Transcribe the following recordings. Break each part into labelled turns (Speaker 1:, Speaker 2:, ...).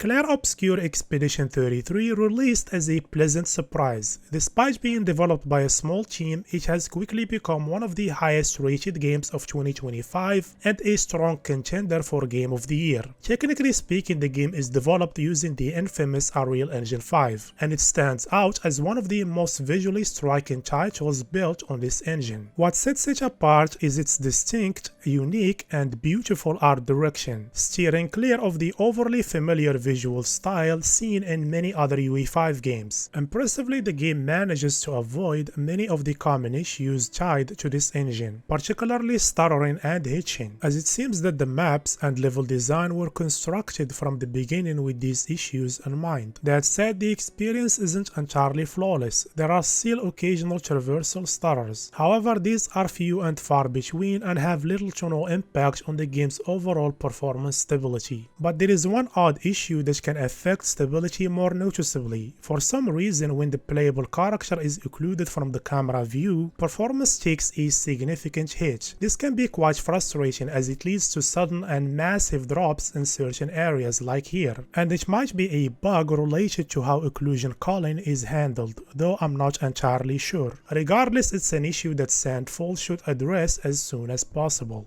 Speaker 1: Clair Obscur Expedition 33 released as a pleasant surprise. Despite being developed by a small team, it has quickly become one of the highest rated games of 2025 and a strong contender for Game of the Year. Technically speaking, the game is developed using the infamous Unreal Engine 5, and it stands out as one of the most visually striking titles built on this engine. What sets it apart is its distinct, unique, and beautiful art direction, steering clear of the overly familiar visual style seen in many other UE5 games. Impressively, the game manages to avoid many of the common issues tied to this engine, particularly stuttering and hitching, as it seems that the maps and level design were constructed from the beginning with these issues in mind. That said, the experience isn't entirely flawless. There are still occasional traversal stutters. However, these are few and far between and have little to no impact on the game's overall performance stability. But there is one odd issue that can affect stability more noticeably. For some reason, when the playable character is occluded from the camera view, performance takes a significant hit. This can be quite frustrating as it leads to sudden and massive drops in certain areas like here, and it might be a bug related to how occlusion culling is handled, though I'm not entirely sure. Regardless, it's an issue that Sandfall should address as soon as possible.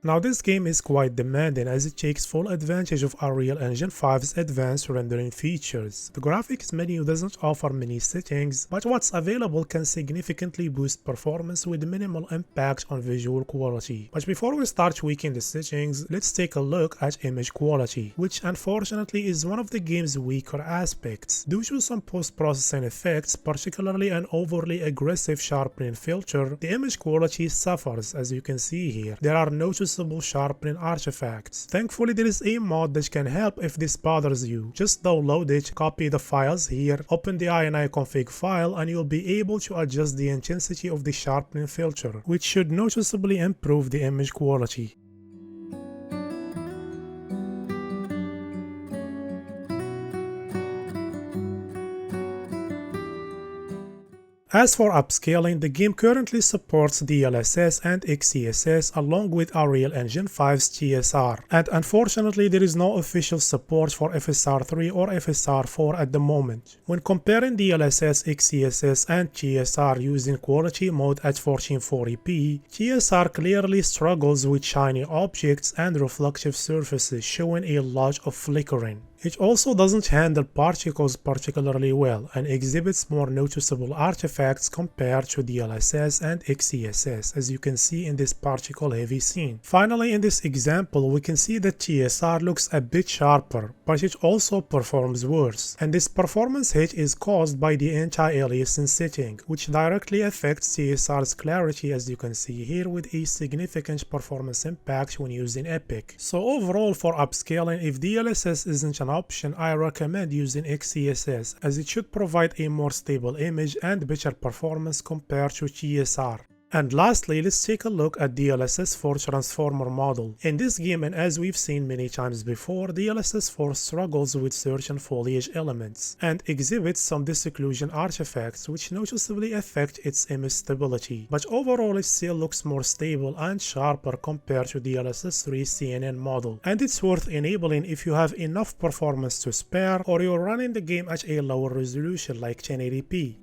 Speaker 1: Now this game is quite demanding as it takes full advantage of Unreal Engine 5's advanced rendering features. The graphics menu doesn't offer many settings, but what's available can significantly boost performance with minimal impact on visual quality. But before we start tweaking the settings, let's take a look at image quality, which unfortunately is one of the game's weaker aspects. Due to some post-processing effects, particularly an overly aggressive sharpening filter, the image quality suffers, as you can see here. There are noticeable sharpening artifacts. Thankfully, there is a mod that can help if this bothers you. Just download it, copy the files here, open the ini config file, and you'll be able to adjust the intensity of the sharpening filter, which should noticeably improve the image quality. As for upscaling, the game currently supports DLSS and XeSS along with Unreal Engine 5's GSR, and unfortunately there is no official support for FSR3 or FSR4 at the moment. When comparing DLSS, XeSS and GSR using quality mode at 1440p, GSR clearly struggles with shiny objects and reflective surfaces, showing a lot of flickering. It also doesn't handle particles particularly well and exhibits more noticeable artifacts compared to DLSS and XeSS, as you can see in this particle-heavy scene. Finally, in this example, we can see that GSR looks a bit sharper, but it also performs worse. And this performance hit is caused by the anti-aliasing setting, which directly affects GSR's clarity, as you can see here, with a significant performance impact when using Epic. So overall, for upscaling, if DLSS isn't an option, I recommend using XeSS, as it should provide a more stable image and better performance compared to GSR. And lastly, let's take a look at DLSS 4 transformer model. In this game, and as we've seen many times before, DLSS 4 struggles with certain foliage elements and exhibits some disocclusion artifacts which noticeably affect its image stability. But overall, it still looks more stable and sharper compared to DLSS 3 CNN model. And it's worth enabling if you have enough performance to spare or you're running the game at a lower resolution like 1080p.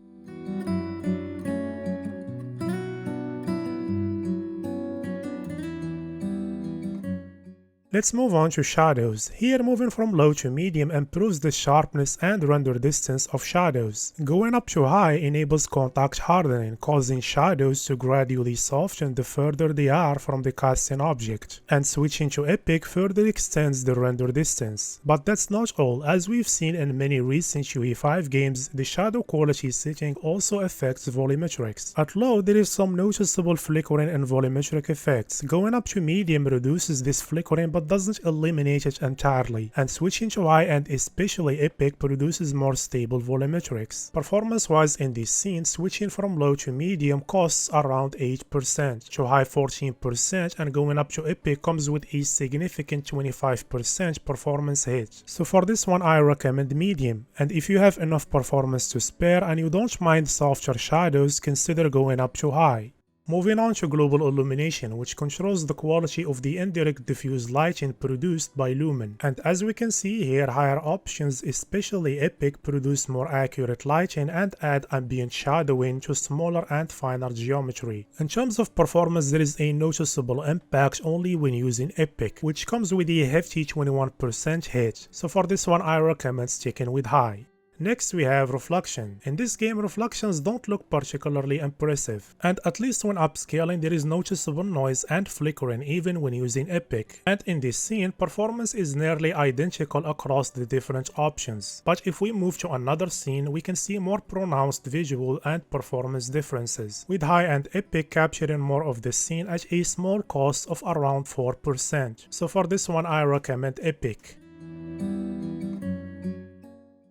Speaker 1: Let's move on to shadows. Here, moving from low to medium improves the sharpness and render distance of shadows. Going up to high enables contact hardening, causing shadows to gradually soften the further they are from the casting object. And switching to epic further extends the render distance. But that's not all. As we've seen in many recent UE5 games, the shadow quality setting also affects volumetrics. At low, there is some noticeable flickering and volumetric effects. Going up to medium reduces this flickering but but doesn't eliminate it entirely, and switching to high and especially epic produces more stable volumetrics. Performance-wise in this scene, switching from low to medium costs around 8%, to high 14%, and going up to epic comes with a significant 25% performance hit. So for this one I recommend medium, and if you have enough performance to spare and you don't mind softer shadows, consider going up to high. Moving on to global illumination, which controls the quality of the indirect diffuse lighting produced by lumen. And as we can see here, higher options, especially epic, produce more accurate lighting and add ambient shadowing to smaller and finer geometry. In terms of performance, there is a noticeable impact only when using epic, which comes with a hefty 21% hit. So for this one I recommend sticking with high. Next we have reflection. In this game, reflections don't look particularly impressive, and at least when upscaling there is noticeable noise and flickering even when using epic. And in this scene, performance is nearly identical across the different options. But if we move to another scene, we can see more pronounced visual and performance differences, with high and epic capturing more of the scene at a small cost of around 4%. So for this one I recommend epic.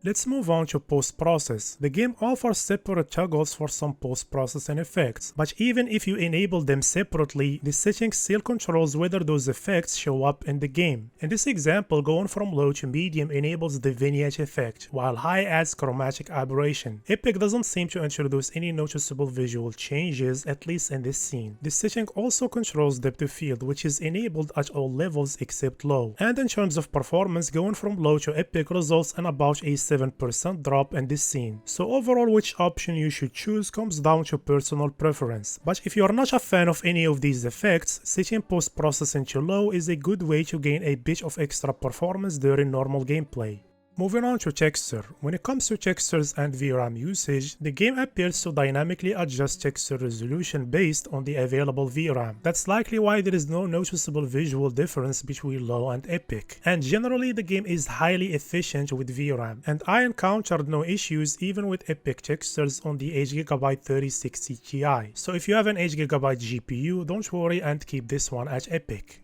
Speaker 1: Let's move on to post-process. The game offers separate toggles for some post-processing effects, but even if you enable them separately, the settings still controls whether those effects show up in the game. In this example, going from low to medium enables the vignette effect, while high adds chromatic aberration. Epic doesn't seem to introduce any noticeable visual changes, at least in this scene. The setting also controls depth of field, which is enabled at all levels except low. And in terms of performance, going from low to epic results in about a 7% drop in this scene. So overall, which option you should choose comes down to personal preference. But if you are not a fan of any of these effects, setting post-processing to low is a good way to gain a bit of extra performance during normal gameplay. Moving on to texture. When it comes to textures and VRAM usage, the game appears to dynamically adjust texture resolution based on the available VRAM. That's likely why there is no noticeable visual difference between low and epic. And generally the game is highly efficient with VRAM, and I encountered no issues even with epic textures on the 8GB 3060 Ti. So if you have an 8GB GPU, don't worry and keep this one at epic.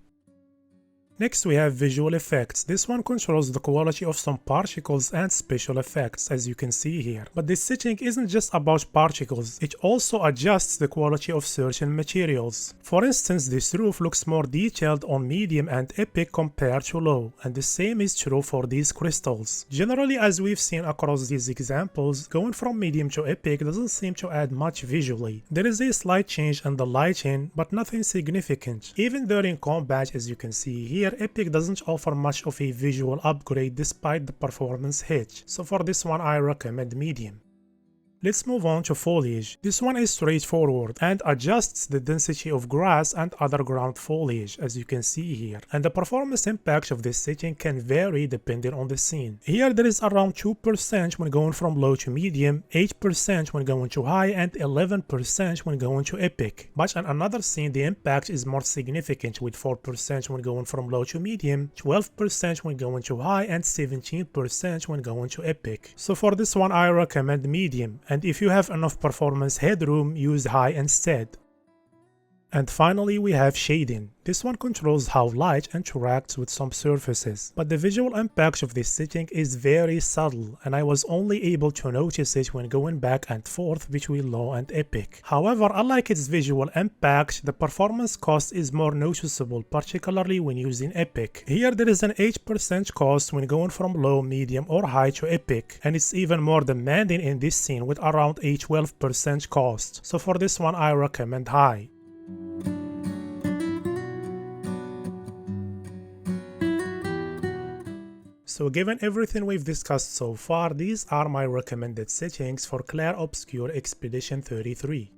Speaker 1: Next we have visual effects. This one controls the quality of some particles and special effects, as you can see here. But this setting isn't just about particles, it also adjusts the quality of certain materials. For instance, this roof looks more detailed on medium and epic compared to low, and the same is true for these crystals. Generally, as we've seen across these examples, going from medium to epic doesn't seem to add much visually. There is a slight change in the lighting, but nothing significant. Even during combat, as you can see here, epic doesn't offer much of a visual upgrade despite the performance hitch, so for this one I recommend medium. Let's move on to foliage. This one is straightforward and adjusts the density of grass and other ground foliage, as you can see here, and the performance impact of this setting can vary depending on the scene. Here there is around 2% when going from low to medium, 8% when going to high, and 11% when going to epic. But in another scene the impact is more significant, with 4% when going from low to medium, 12% when going to high, and 17% when going to epic. So for this one I recommend medium, and if you have enough performance headroom, use high instead. And finally we have shading. This one controls how light interacts with some surfaces, but the visual impact of this setting is very subtle, and I was only able to notice it when going back and forth between low and epic. However, unlike its visual impact, the performance cost is more noticeable, particularly when using epic. Here there is an 8% cost when going from low, medium or high to epic, and it's even more demanding in this scene with around a 12% cost. So for this one I recommend high. So given everything we've discussed so far, these are my recommended settings for Clair Obscur Expedition 33.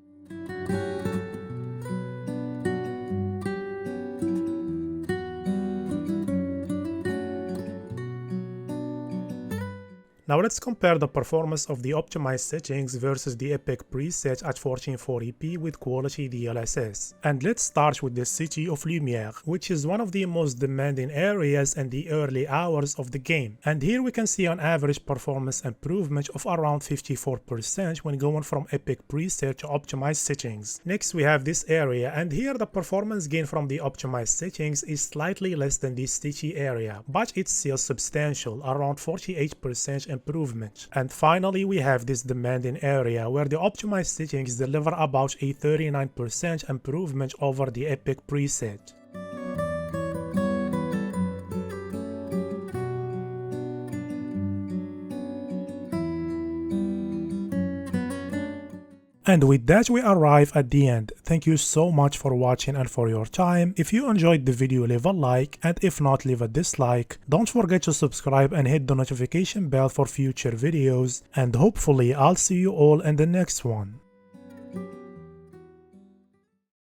Speaker 1: Now let's compare the performance of the optimized settings versus the Epic preset at 1440p with quality DLSS. And let's start with the City of Lumiere, which is one of the most demanding areas in the early hours of the game. And here we can see an average performance improvement of around 54% when going from Epic preset to optimized settings. Next we have this area, and here the performance gain from the optimized settings is slightly less than the City area, but it's still substantial, around 48% improvement. And finally we have this demanding area where the optimized settings deliver about a 39% improvement over the Epic preset. And with that we arrive at the end. Thank you so much for watching and for your time. If you enjoyed the video, leave a like, and if not, leave a dislike. Don't forget to subscribe and hit the notification bell for future videos, and hopefully I'll see you all in the next one.